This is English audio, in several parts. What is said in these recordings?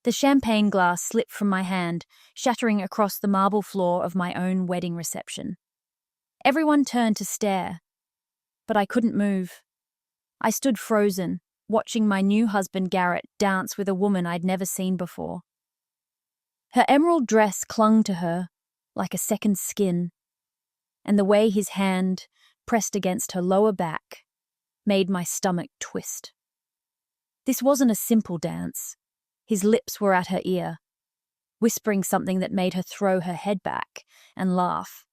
The champagne glass slipped from my hand, shattering across the marble floor of my own wedding reception. Everyone turned to stare, but I couldn't move. I stood frozen, watching my new husband Garrett dance with a woman I'd never seen before. Her emerald dress clung to her like a second skin, and the way his hand pressed against her lower back made my stomach twist. This wasn't a simple dance. His lips were at her ear, whispering something that made her throw her head back and laugh.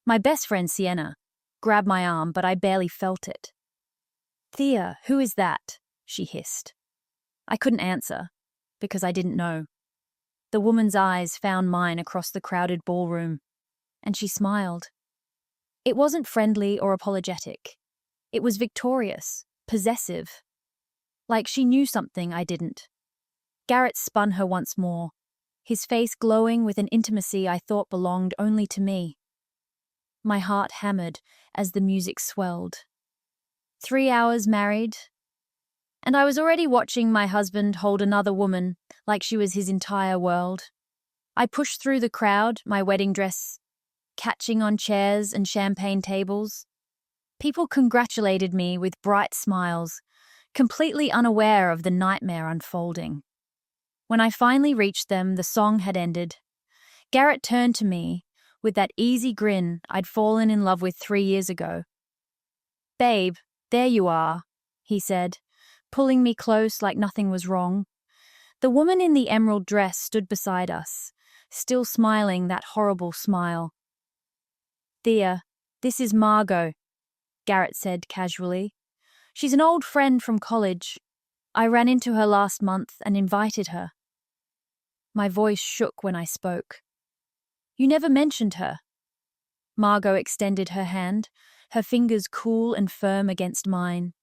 My best friend Sienna grabbed my arm, but I barely felt it. "Thea, who is that?" she hissed. I couldn't answer, because I didn't know. The woman's eyes found mine across the crowded ballroom, and she smiled. It wasn't friendly or apologetic. It was victorious, possessive, like she knew something I didn't. Garrett spun her once more, his face glowing with an intimacy I thought belonged only to me. My heart hammered as the music swelled. 3 hours married, and I was already watching my husband hold another woman like she was his entire world. I pushed through the crowd, my wedding dress catching on chairs and champagne tables. People congratulated me with bright smiles, completely unaware of the nightmare unfolding. When I finally reached them, the song had ended. Garrett turned to me with that easy grin I'd fallen in love with 3 years ago. "Babe, there you are," he said, pulling me close like nothing was wrong. The woman in the emerald dress stood beside us, still smiling that horrible smile. "Thea, this is Margot," Garrett said casually. "She's an old friend from college. I ran into her last month and invited her." My voice shook when I spoke. "You never mentioned her." Margot extended her hand, her fingers cool and firm against mine.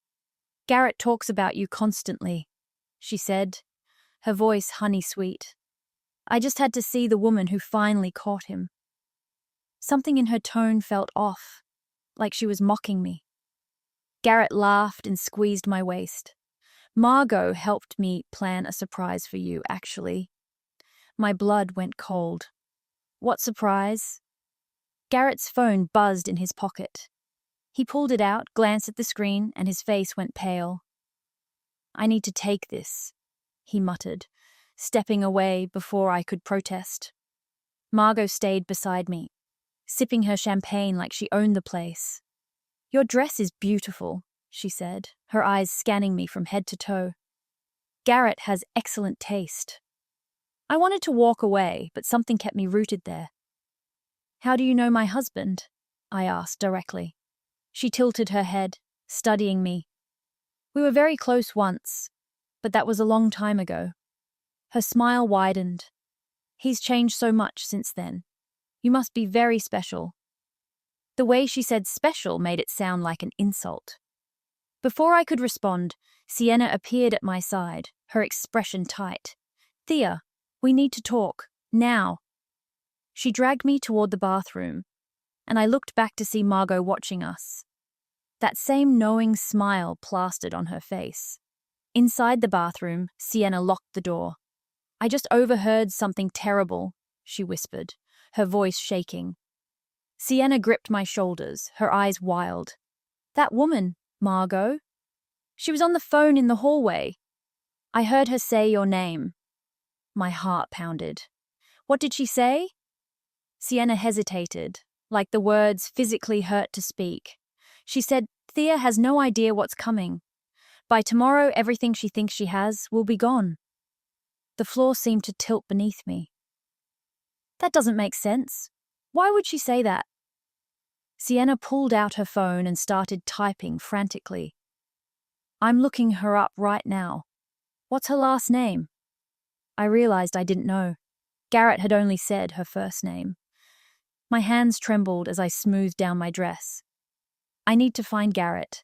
"Garrett talks about you constantly," she said, her voice honey-sweet. I just had to see the woman who finally caught him. Something in her tone felt off, like she was mocking me. Garrett laughed and squeezed my waist. "Margot helped me plan a surprise for you, actually." My blood went cold. "What surprise?" Garrett's phone buzzed in his pocket. He pulled it out, glanced at the screen, and his face went pale. "I need to take this," he muttered, stepping away before I could protest. Margot stayed beside me, sipping her champagne like she owned the place. "Your dress is beautiful," she said, her eyes scanning me from head to toe. "Garrett has excellent taste." I wanted to walk away, but something kept me rooted there. "How do you know my husband?" I asked directly. She tilted her head, studying me. "We were very close once, but that was a long time ago." Her smile widened. "He's changed so much since then. You must be very special." The way she said special made it sound like an insult. Before I could respond, Sienna appeared at my side, her expression tight. "Thea, we need to talk, now." She dragged me toward the bathroom, and I looked back to see Margot watching us. That same knowing smile plastered on her face. Inside the bathroom, Sienna locked the door. "I just overheard something terrible," she whispered, her voice shaking. Sienna gripped my shoulders, her eyes wild. "That woman, Margot? She was on the phone in the hallway. I heard her say your name." My heart pounded. "What did she say?" Sienna hesitated, like the words physically hurt to speak. She said, "Thea has no idea what's coming. By tomorrow, everything she thinks she has will be gone." The floor seemed to tilt beneath me. "That doesn't make sense. Why would she say that?" Sienna pulled out her phone and started typing frantically. "I'm looking her up right now. What's her last name?" I realized I didn't know. Garrett had only said her first name. My hands trembled as I smoothed down my dress. "I need to find Garrett."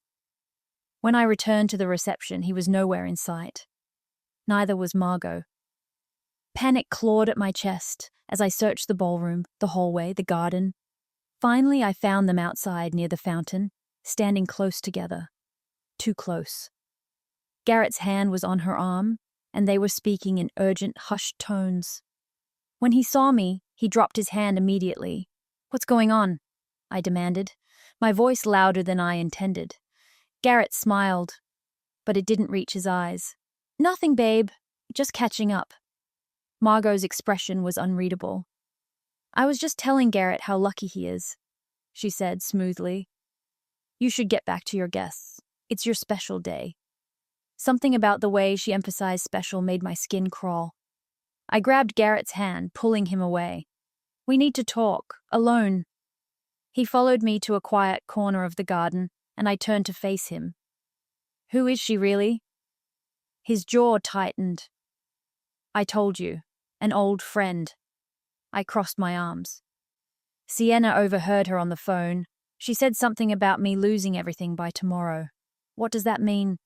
When I returned to the reception, he was nowhere in sight. Neither was Margot. Panic clawed at my chest as I searched the ballroom, the hallway, the garden. Finally, I found them outside near the fountain, standing close together. Too close. Garrett's hand was on her arm, and they were speaking in urgent, hushed tones. When he saw me, he dropped his hand immediately. "What's going on?" I demanded, my voice louder than I intended. Garrett smiled, but it didn't reach his eyes. "Nothing, babe. Just catching up." Margot's expression was unreadable. "I was just telling Garrett how lucky he is," she said smoothly. "You should get back to your guests. It's your special day." Something about the way she emphasized special made my skin crawl. I grabbed Garrett's hand, pulling him away. "We need to talk, alone." He followed me to a quiet corner of the garden, and I turned to face him. "Who is she really?" His jaw tightened. "I told you, an old friend." I crossed my arms. Sienna overheard her on the phone. She said something about me losing everything by tomorrow. What does that mean?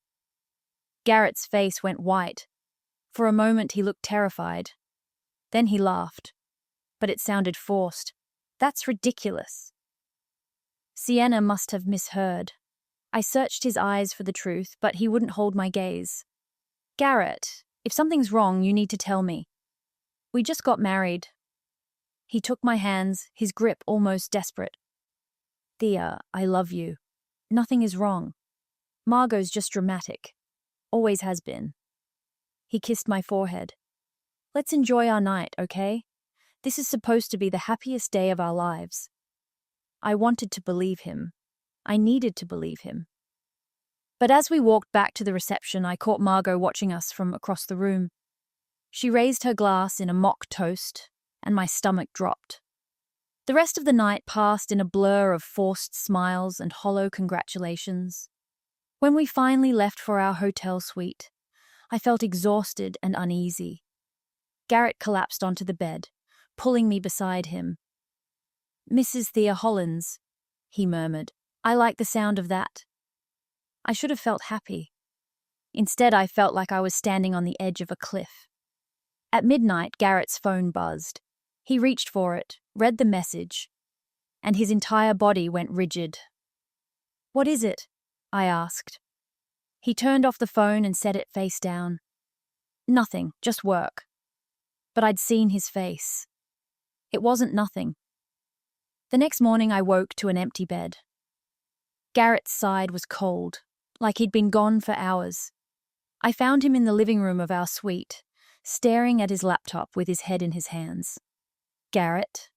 Garrett's face went white. For a moment he looked terrified. Then he laughed. But it sounded forced. "That's ridiculous." Sienna must have misheard. I searched his eyes for the truth, but he wouldn't hold my gaze. "Garrett, if something's wrong, you need to tell me. We just got married." He took my hands, his grip almost desperate. "Thea, I love you. Nothing is wrong. Margot's just dramatic. Always has been." He kissed my forehead. "Let's enjoy our night, okay? This is supposed to be the happiest day of our lives." I wanted to believe him. I needed to believe him. But as we walked back to the reception, I caught Margot watching us from across the room. She raised her glass in a mock toast, and my stomach dropped. The rest of the night passed in a blur of forced smiles and hollow congratulations. When we finally left for our hotel suite, I felt exhausted and uneasy. Garrett collapsed onto the bed, pulling me beside him. "Mrs. Thea Hollins," he murmured. "I like the sound of that." I should have felt happy. Instead, I felt like I was standing on the edge of a cliff. At midnight, Garrett's phone buzzed. He reached for it, read the message, and his entire body went rigid. "What is it?" I asked. He turned off the phone and set it face down. "Nothing, just work." But I'd seen his face. It wasn't nothing. The next morning I woke to an empty bed. Garrett's side was cold, like he'd been gone for hours. I found him in the living room of our suite, staring at his laptop with his head in his hands. "Garrett?"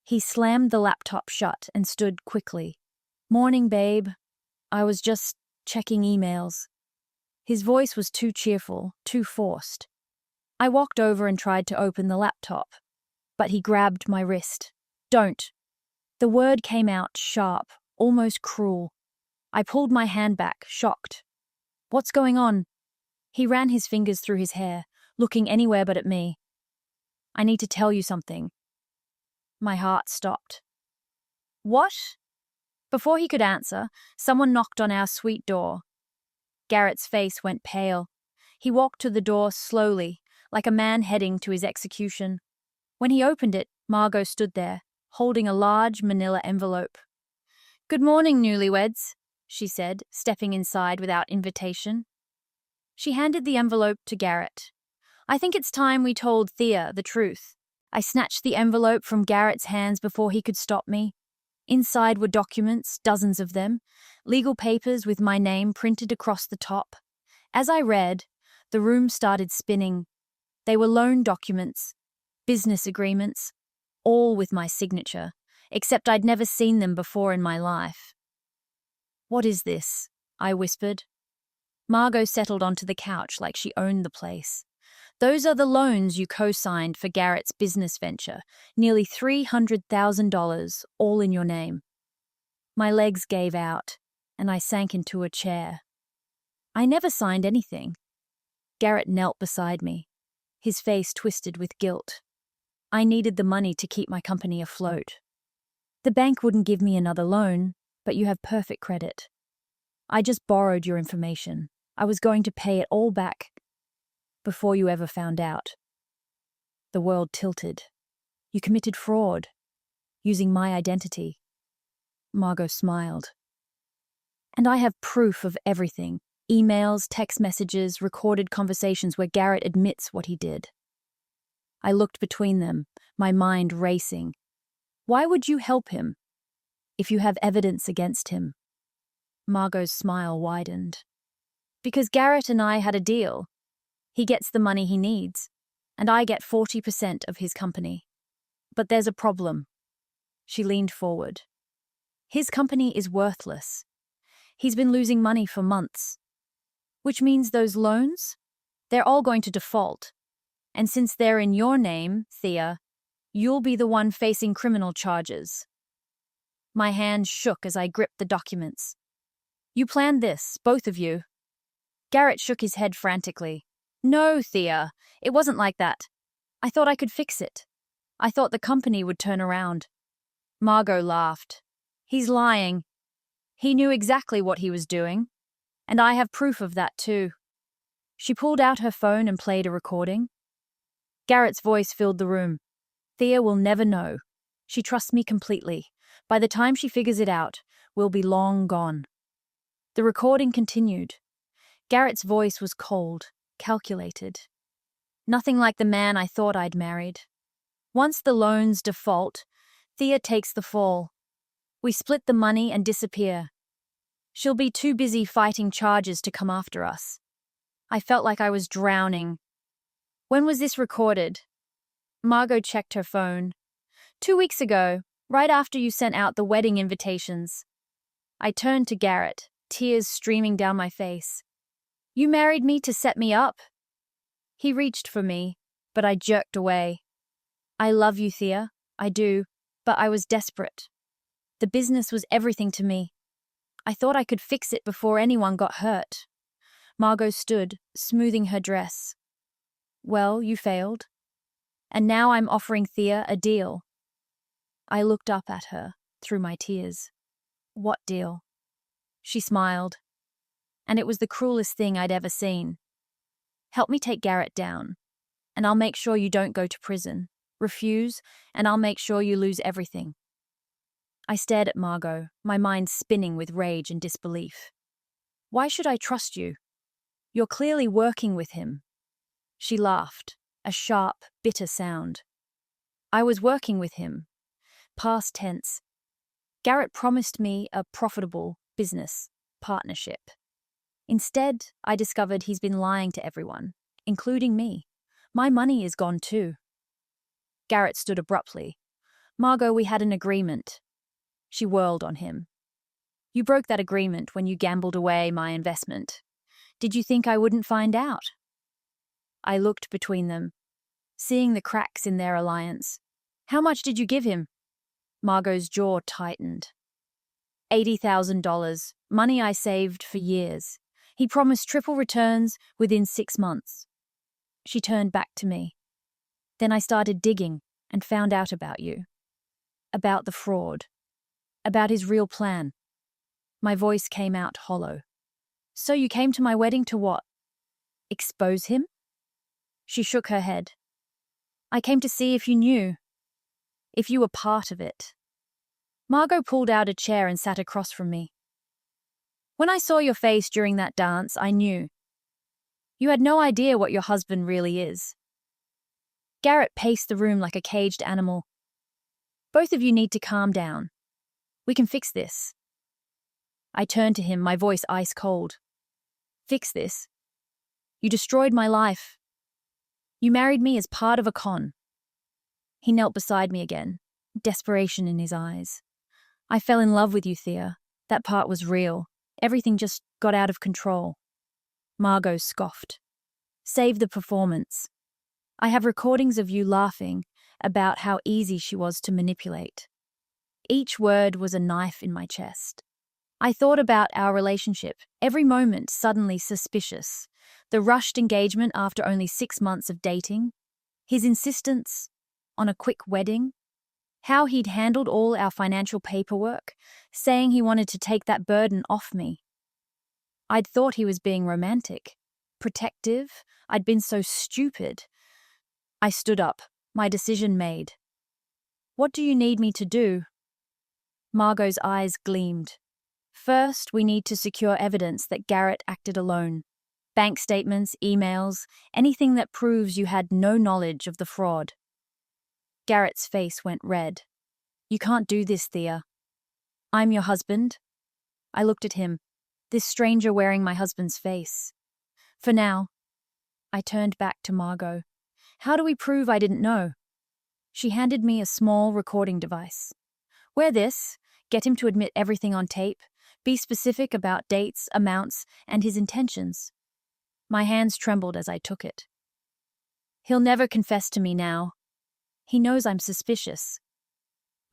He slammed the laptop shut and stood quickly. "Morning, babe. I was just checking emails." His voice was too cheerful, too forced. I walked over and tried to open the laptop, but he grabbed my wrist. "Don't." The word came out sharp, almost cruel. I pulled my hand back, shocked. "What's going on?" He ran his fingers through his hair, looking anywhere but at me. "I need to tell you something." My heart stopped. "What?" Before he could answer, someone knocked on our suite door. Garrett's face went pale. He walked to the door slowly, like a man heading to his execution. When he opened it, Margot stood there, holding a large manila envelope. "Good morning, newlyweds," she said, stepping inside without invitation. She handed the envelope to Garrett. "I think it's time we told Thea the truth." I snatched the envelope from Garrett's hands before he could stop me. Inside were documents, dozens of them, legal papers with my name printed across the top. As I read, the room started spinning. They were loan documents, business agreements, all with my signature, except I'd never seen them before in my life. "What is this?" I whispered. Margot settled onto the couch like she owned the place. "Those are the loans you co-signed for Garrett's business venture, nearly $300,000, all in your name." My legs gave out, and I sank into a chair. "I never signed anything." Garrett knelt beside me, his face twisted with guilt. "I needed the money to keep my company afloat. The bank wouldn't give me another loan, but you have perfect credit. I just borrowed your information. I was going to pay it all back before you ever found out." The world tilted. "You committed fraud, using my identity." Margot smiled. "And I have proof of everything. Emails, text messages, recorded conversations where Garrett admits what he did. I looked between them, my mind racing. Why would you help him if you have evidence against him? Margot's smile widened. Because Garrett and I had a deal. He gets the money he needs, and I get 40% of his company. But there's a problem. She leaned forward. His company is worthless. He's been losing money for months. Which means those loans? They're all going to default. And since they're in your name, Thea, you'll be the one facing criminal charges. My hand shook as I gripped the documents. You planned this, both of you. Garrett shook his head frantically. No, Thea, it wasn't like that. I thought I could fix it. I thought the company would turn around. Margot laughed. He's lying. He knew exactly what he was doing. And I have proof of that too. She pulled out her phone and played a recording. Garrett's voice filled the room. Thea will never know. She trusts me completely. By the time she figures it out, we'll be long gone. The recording continued. Garrett's voice was cold, calculated. Nothing like the man I thought I'd married. Once the loans default, Thea takes the fall. We split the money and disappear. She'll be too busy fighting charges to come after us. I felt like I was drowning. When was this recorded? Margot checked her phone. 2 weeks ago, right after you sent out the wedding invitations. I turned to Garrett, tears streaming down my face. You married me to set me up. He reached for me, but I jerked away. I love you, Thea. I do, but I was desperate. The business was everything to me. I thought I could fix it before anyone got hurt. Margot stood, smoothing her dress. Well, you failed. And now I'm offering Thea a deal. I looked up at her, through my tears. What deal? She smiled. And it was the cruelest thing I'd ever seen. Help me take Garrett down, and I'll make sure you don't go to prison. Refuse, and I'll make sure you lose everything. I stared at Margot, my mind spinning with rage and disbelief. Why should I trust you? You're clearly working with him. She laughed, a sharp, bitter sound. I was working with him. Past tense. Garrett promised me a profitable business partnership. Instead, I discovered he's been lying to everyone, including me. My money is gone too. Garrett stood abruptly. Margot, we had an agreement. She whirled on him. You broke that agreement when you gambled away my investment. Did you think I wouldn't find out? I looked between them, seeing the cracks in their alliance. How much did you give him? Margot's jaw tightened. $80,000, money I saved for years. He promised triple returns within 6 months. She turned back to me. Then I started digging and found out about you. About the fraud. About his real plan. My voice came out hollow. So you came to my wedding to what? Expose him? She shook her head. I came to see if you knew. If you were part of it. Margot pulled out a chair and sat across from me. When I saw your face during that dance, I knew. You had no idea what your husband really is. Garrett paced the room like a caged animal. Both of you need to calm down. We can fix this. I turned to him, my voice ice cold. Fix this? You destroyed my life. You married me as part of a con. He knelt beside me again, desperation in his eyes. I fell in love with you, Thea. That part was real. Everything just got out of control. Margot scoffed. Save the performance. I have recordings of you laughing about how easy she was to manipulate. Each word was a knife in my chest. I thought about our relationship, every moment suddenly suspicious. The rushed engagement after only 6 months of dating. His insistence on a quick wedding. How he'd handled all our financial paperwork, saying he wanted to take that burden off me. I'd thought he was being romantic, protective. I'd been so stupid. I stood up, my decision made. What do you need me to do? Margot's eyes gleamed. First, we need to secure evidence that Garrett acted alone. Bank statements, emails, anything that proves you had no knowledge of the fraud. Garrett's face went red. You can't do this, Thea. I'm your husband. I looked at him, this stranger wearing my husband's face. For now. I turned back to Margot. How do we prove I didn't know? She handed me a small recording device. Wear this, get him to admit everything on tape, be specific about dates, amounts, and his intentions. My hands trembled as I took it. He'll never confess to me now. He knows I'm suspicious.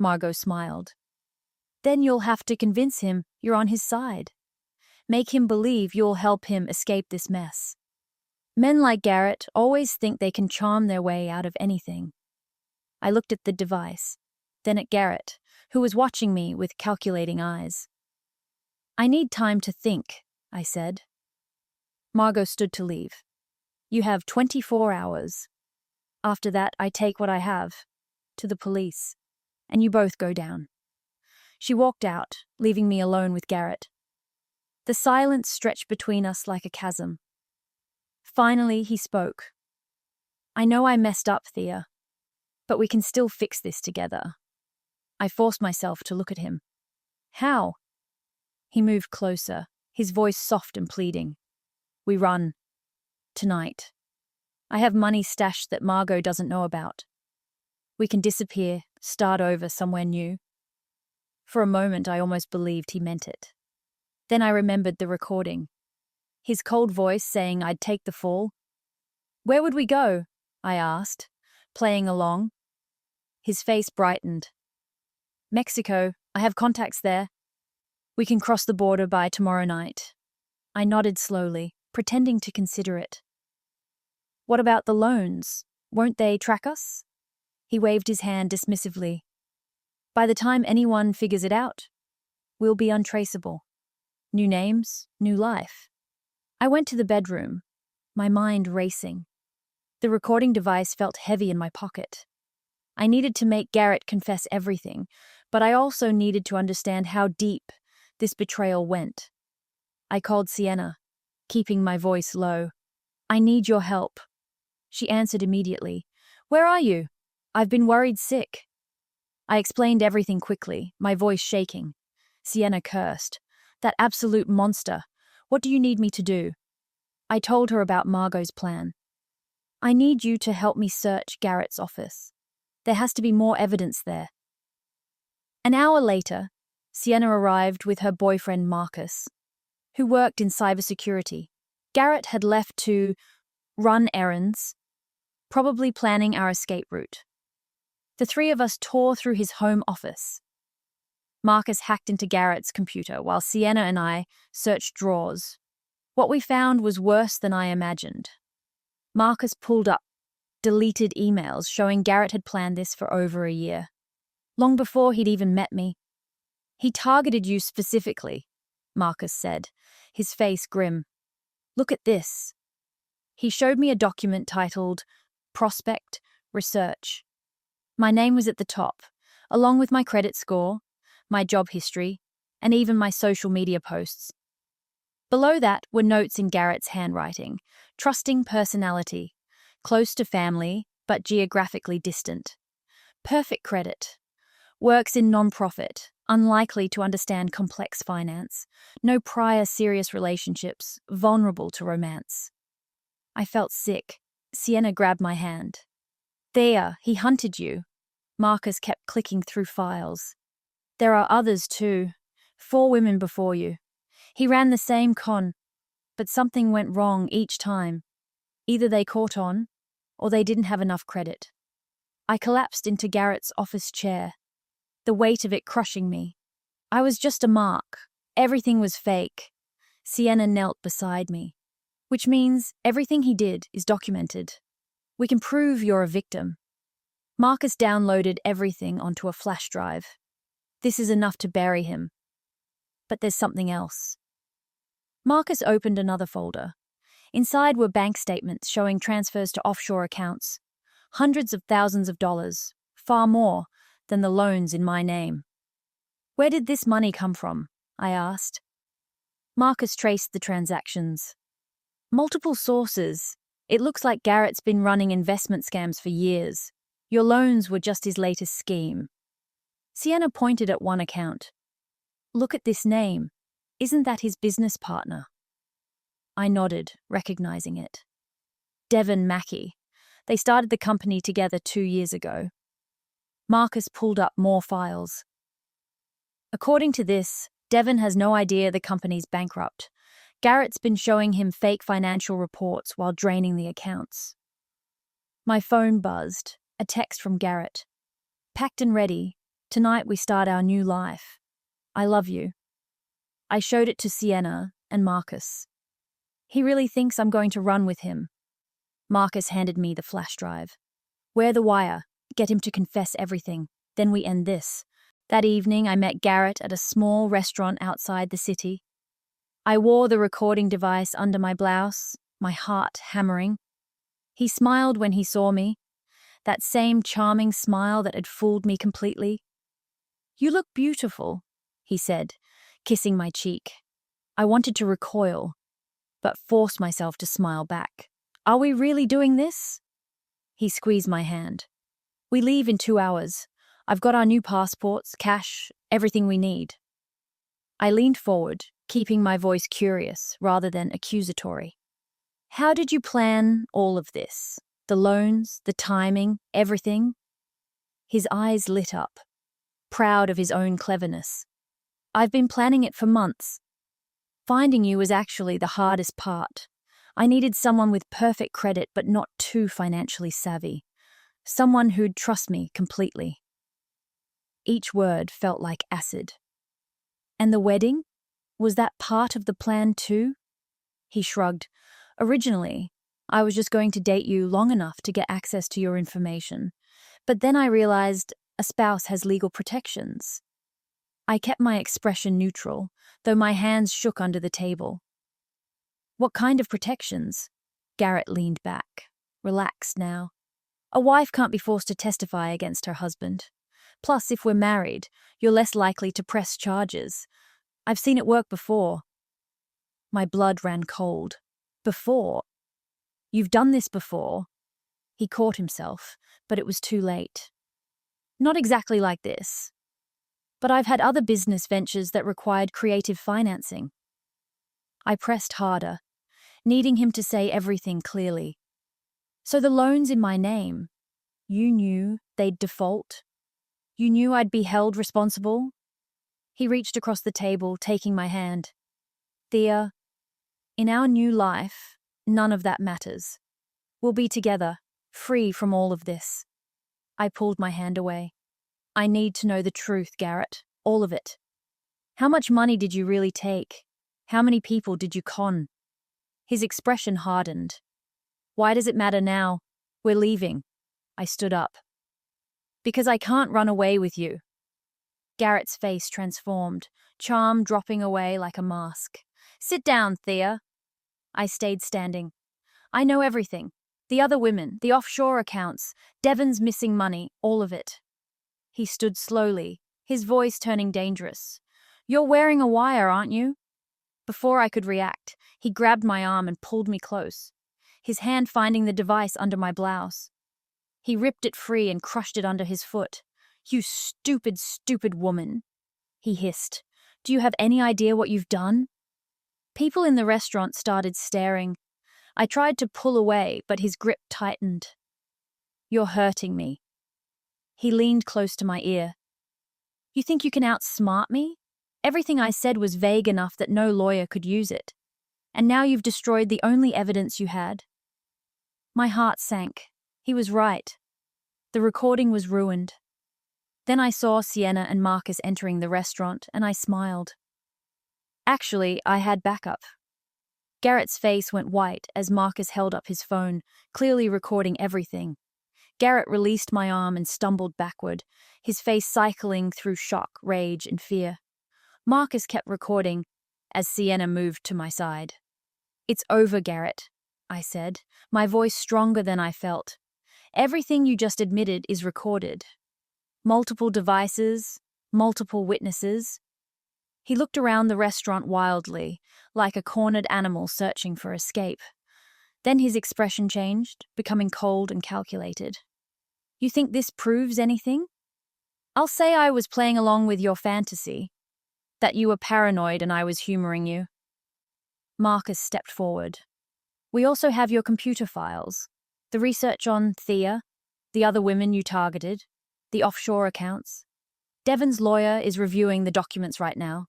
Margot smiled. Then you'll have to convince him you're on his side. Make him believe you'll help him escape this mess. Men like Garrett always think they can charm their way out of anything. I looked at the device, then at Garrett, who was watching me with calculating eyes. I need time to think, I said. Margot stood to leave. You have 24 hours. After that, I take what I have, to the police, and you both go down. She walked out, leaving me alone with Garrett. The silence stretched between us like a chasm. Finally, he spoke. I know I messed up, Thea, but we can still fix this together. I forced myself to look at him. How? He moved closer, his voice soft and pleading. We run. Tonight. I have money stashed that Margot doesn't know about. We can disappear, start over somewhere new. For a moment, I almost believed he meant it. Then I remembered the recording. His cold voice saying I'd take the fall. Where would we go? I asked, playing along. His face brightened. Mexico, I have contacts there. We can cross the border by tomorrow night. I nodded slowly, pretending to consider it. What about the loans? Won't they track us? He waved his hand dismissively. By the time anyone figures it out, we'll be untraceable. New names, new life. I went to the bedroom, my mind racing. The recording device felt heavy in my pocket. I needed to make Garrett confess everything, but I also needed to understand how deep this betrayal went. I called Sienna, keeping my voice low. I need your help. She answered immediately. Where are you? I've been worried sick. I explained everything quickly, my voice shaking. Sienna cursed. That absolute monster. What do you need me to do? I told her about Margot's plan. I need you to help me search Garrett's office. There has to be more evidence there. An hour later, Sienna arrived with her boyfriend Marcus, who worked in cybersecurity. Garrett had left to run errands, probably planning our escape route. The three of us tore through his home office. Marcus hacked into Garrett's computer while Sienna and I searched drawers. What we found was worse than I imagined. Marcus pulled up deleted emails showing Garrett had planned this for over a year, long before he'd even met me. He targeted you specifically, Marcus said, his face grim. Look at this. He showed me a document titled Prospect Research. My name was at the top, along with my credit score, my job history, and even my social media posts. Below that were notes in Garrett's handwriting, trusting personality, close to family, but geographically distant. Perfect credit. Works in non-profit, unlikely to understand complex finance, no prior serious relationships, vulnerable to romance. I felt sick. Sienna grabbed my hand. There, he hunted you. Marcus kept clicking through files. There are others too. 4 women before you. He ran the same con, but something went wrong each time. Either they caught on, or they didn't have enough credit. I collapsed into Garrett's office chair, the weight of it crushing me. I was just a mark. Everything was fake. Sienna knelt beside me, which means everything he did is documented. We can prove you're a victim. Marcus downloaded everything onto a flash drive. This is enough to bury him. But there's something else. Marcus opened another folder. Inside were bank statements showing transfers to offshore accounts. Hundreds of thousands of dollars, far more than the loans in my name. Where did this money come from? I asked. Marcus traced the transactions. Multiple sources. It looks like Garrett's been running investment scams for years. Your loans were just his latest scheme. Sienna pointed at one account. Look at this name. Isn't that his business partner? I nodded, recognizing it. Devon Mackey. They started the company together 2 years ago. Marcus pulled up more files. According to this, Devon has no idea the company's bankrupt. Garrett's been showing him fake financial reports while draining the accounts. My phone buzzed, a text from Garrett. Packed and ready. Tonight we start our new life. I love you. I showed it to Sienna and Marcus. He really thinks I'm going to run with him. Marcus handed me the flash drive. Wear the wire. Get him to confess everything. Then we end this. That evening I met Garrett at a small restaurant outside the city. I wore the recording device under my blouse, my heart hammering. He smiled when he saw me. That same charming smile that had fooled me completely. You look beautiful, he said, kissing my cheek. I wanted to recoil, but forced myself to smile back. Are we really doing this? He squeezed my hand. We leave in 2 hours. I've got our new passports, cash, everything we need. I leaned forward, keeping my voice curious rather than accusatory. How did you plan all of this? The loans, the timing, everything? His eyes lit up, proud of his own cleverness. I've been planning it for months. Finding you was actually the hardest part. I needed someone with perfect credit but not too financially savvy. Someone who'd trust me completely. Each word felt like acid. And the wedding? Was that part of the plan too? He shrugged. Originally, I was just going to date you long enough to get access to your information. But then I realized a spouse has legal protections. I kept my expression neutral, though my hands shook under the table. What kind of protections? Garrett leaned back, relaxed now. A wife can't be forced to testify against her husband. Plus, if we're married, you're less likely to press charges. I've seen it work before. My blood ran cold. Before? You've done this before. He caught himself, but it was too late. Not exactly like this. But I've had other business ventures that required creative financing. I pressed harder, needing him to say everything clearly. So the loans in my name, you knew they'd default? You knew I'd be held responsible? He reached across the table, taking my hand. Thea, in our new life, none of that matters. We'll be together, free from all of this. I pulled my hand away. I need to know the truth, Garrett. All of it. How much money did you really take? How many people did you con? His expression hardened. Why does it matter now? We're leaving. I stood up. Because I can't run away with you. Garrett's face transformed, charm dropping away like a mask. Sit down, Thea. I stayed standing. I know everything. The other women, the offshore accounts, Devon's missing money, all of it. He stood slowly, his voice turning dangerous. You're wearing a wire, aren't you? Before I could react, he grabbed my arm and pulled me close, his hand finding the device under my blouse. He ripped it free and crushed it under his foot. You stupid, stupid woman, he hissed. Do you have any idea what you've done? People in the restaurant started staring. I tried to pull away, but his grip tightened. You're hurting me. He leaned close to my ear. You think you can outsmart me? Everything I said was vague enough that no lawyer could use it. And now you've destroyed the only evidence you had. My heart sank. He was right. The recording was ruined. Then I saw Sienna and Marcus entering the restaurant, and I smiled. Actually, I had backup. Garrett's face went white as Marcus held up his phone, clearly recording everything. Garrett released my arm and stumbled backward, his face cycling through shock, rage, and fear. Marcus kept recording as Sienna moved to my side. It's over, Garrett, I said, my voice stronger than I felt. Everything you just admitted is recorded. Multiple devices, multiple witnesses. He looked around the restaurant wildly, like a cornered animal searching for escape. Then his expression changed, becoming cold and calculated. You think this proves anything? I'll say I was playing along with your fantasy, that you were paranoid and I was humoring you. Marcus stepped forward. We also have your computer files, the research on Thea, the other women you targeted, the offshore accounts. Devon's lawyer is reviewing the documents right now.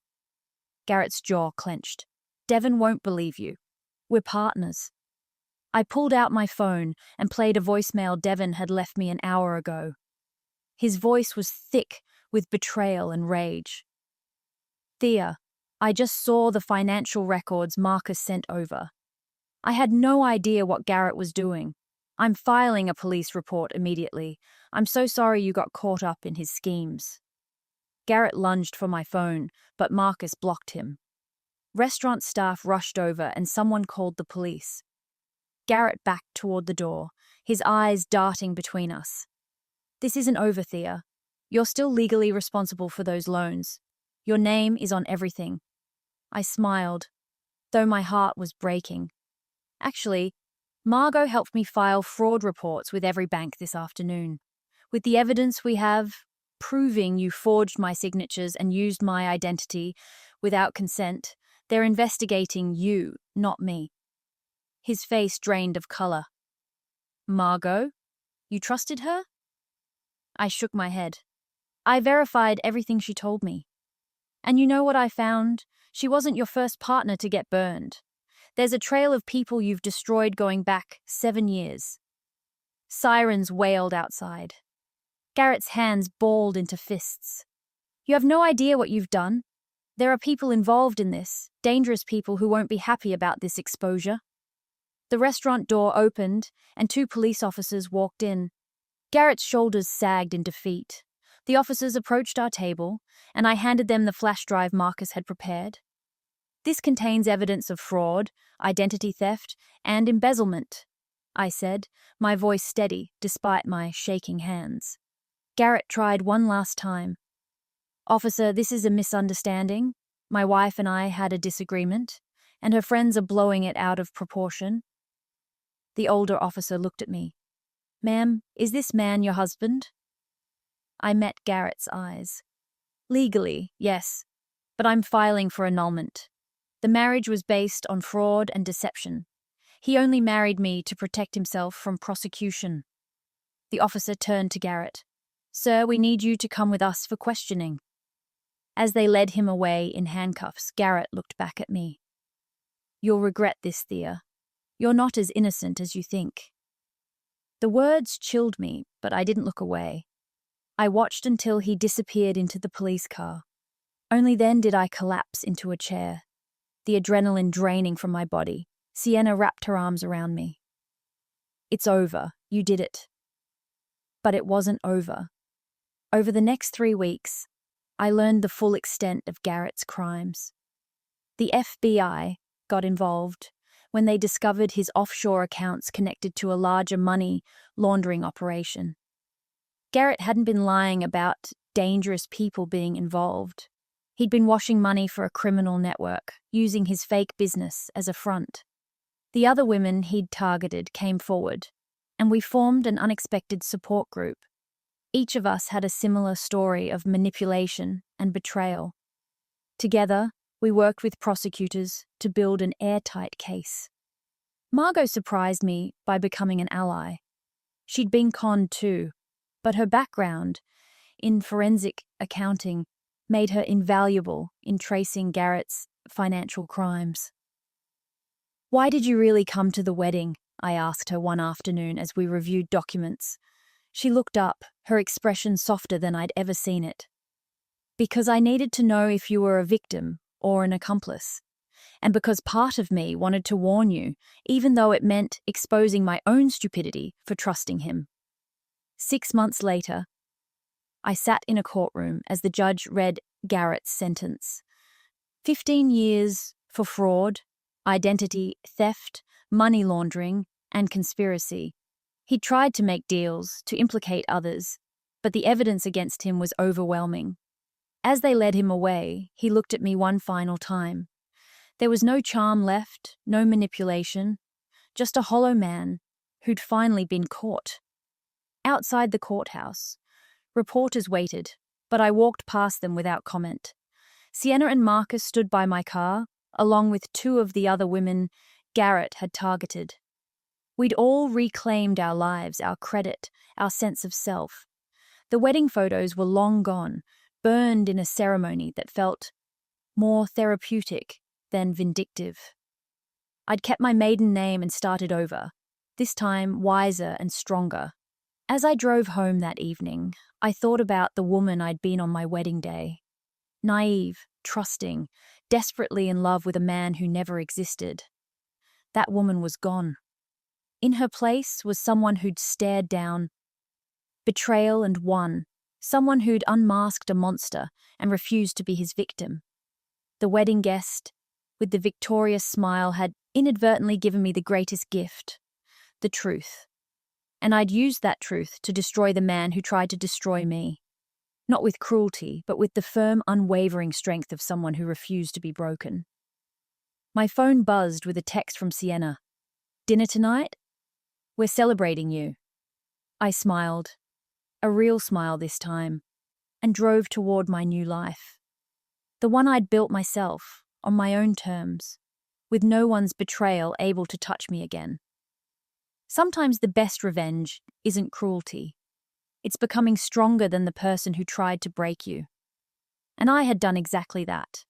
Garrett's jaw clenched. Devon won't believe you. We're partners. I pulled out my phone and played a voicemail Devon had left me an hour ago. His voice was thick with betrayal and rage. Thea, I just saw the financial records Marcus sent over. I had no idea what Garrett was doing. I'm filing a police report immediately. I'm so sorry you got caught up in his schemes. Garrett lunged for my phone, but Marcus blocked him. Restaurant staff rushed over and someone called the police. Garrett backed toward the door, his eyes darting between us. This isn't over, Thea. You're still legally responsible for those loans. Your name is on everything. I smiled, though my heart was breaking. Actually, Margot helped me file fraud reports with every bank this afternoon. With the evidence we have, proving you forged my signatures and used my identity without consent, they're investigating you, not me. His face drained of color. Margot? You trusted her? I shook my head. I verified everything she told me. And you know what I found? She wasn't your first partner to get burned. There's a trail of people you've destroyed going back 7 years. Sirens wailed outside. Garrett's hands balled into fists. You have no idea what you've done. There are people involved in this, dangerous people who won't be happy about this exposure. The restaurant door opened, and 2 police officers walked in. Garrett's shoulders sagged in defeat. The officers approached our table, and I handed them the flash drive Marcus had prepared. This contains evidence of fraud, identity theft, and embezzlement, I said, my voice steady despite my shaking hands. Garrett tried one last time. Officer, this is a misunderstanding. My wife and I had a disagreement, and her friends are blowing it out of proportion. The older officer looked at me. Ma'am, is this man your husband? I met Garrett's eyes. Legally, yes, but I'm filing for annulment. The marriage was based on fraud and deception. He only married me to protect himself from prosecution. The officer turned to Garrett. Sir, we need you to come with us for questioning. As they led him away in handcuffs, Garrett looked back at me. You'll regret this, Thea. You're not as innocent as you think. The words chilled me, but I didn't look away. I watched until he disappeared into the police car. Only then did I collapse into a chair, the adrenaline draining from my body. Sienna wrapped her arms around me. It's over. You did it. But it wasn't over. Over the next 3 weeks, I learned the full extent of Garrett's crimes. The FBI got involved when they discovered his offshore accounts connected to a larger money laundering operation. Garrett hadn't been lying about dangerous people being involved. He'd been washing money for a criminal network, using his fake business as a front. The other women he'd targeted came forward, and we formed an unexpected support group. Each of us had a similar story of manipulation and betrayal. Together, we worked with prosecutors to build an airtight case. Margot surprised me by becoming an ally. She'd been conned too, but her background in forensic accounting made her invaluable in tracing Garrett's financial crimes. Why did you really come to the wedding? I asked her one afternoon as we reviewed documents. She looked up, her expression softer than I'd ever seen it. Because I needed to know if you were a victim or an accomplice. And because part of me wanted to warn you, even though it meant exposing my own stupidity for trusting him. 6 months later, I sat in a courtroom as the judge read Garrett's sentence. 15 years for fraud, identity theft, money laundering, and conspiracy. He tried to make deals, to implicate others, but the evidence against him was overwhelming. As they led him away, he looked at me one final time. There was no charm left, no manipulation, just a hollow man who'd finally been caught. Outside the courthouse, reporters waited, but I walked past them without comment. Sienna and Marcus stood by my car, along with two of the other women Garrett had targeted. We'd all reclaimed our lives, our credit, our sense of self. The wedding photos were long gone, burned in a ceremony that felt more therapeutic than vindictive. I'd kept my maiden name and started over, this time wiser and stronger. As I drove home that evening, I thought about the woman I'd been on my wedding day. Naive, trusting, desperately in love with a man who never existed. That woman was gone. In her place was someone who'd stared down betrayal and won, someone who'd unmasked a monster and refused to be his victim. The wedding guest, with the victorious smile, had inadvertently given me the greatest gift, the truth. And I'd used that truth to destroy the man who tried to destroy me. Not with cruelty, but with the firm, unwavering strength of someone who refused to be broken. My phone buzzed with a text from Sienna. "Dinner tonight? We're celebrating you." I smiled, a real smile this time, and drove toward my new life. The one I'd built myself, on my own terms, with no one's betrayal able to touch me again. Sometimes the best revenge isn't cruelty. It's becoming stronger than the person who tried to break you. And I had done exactly that.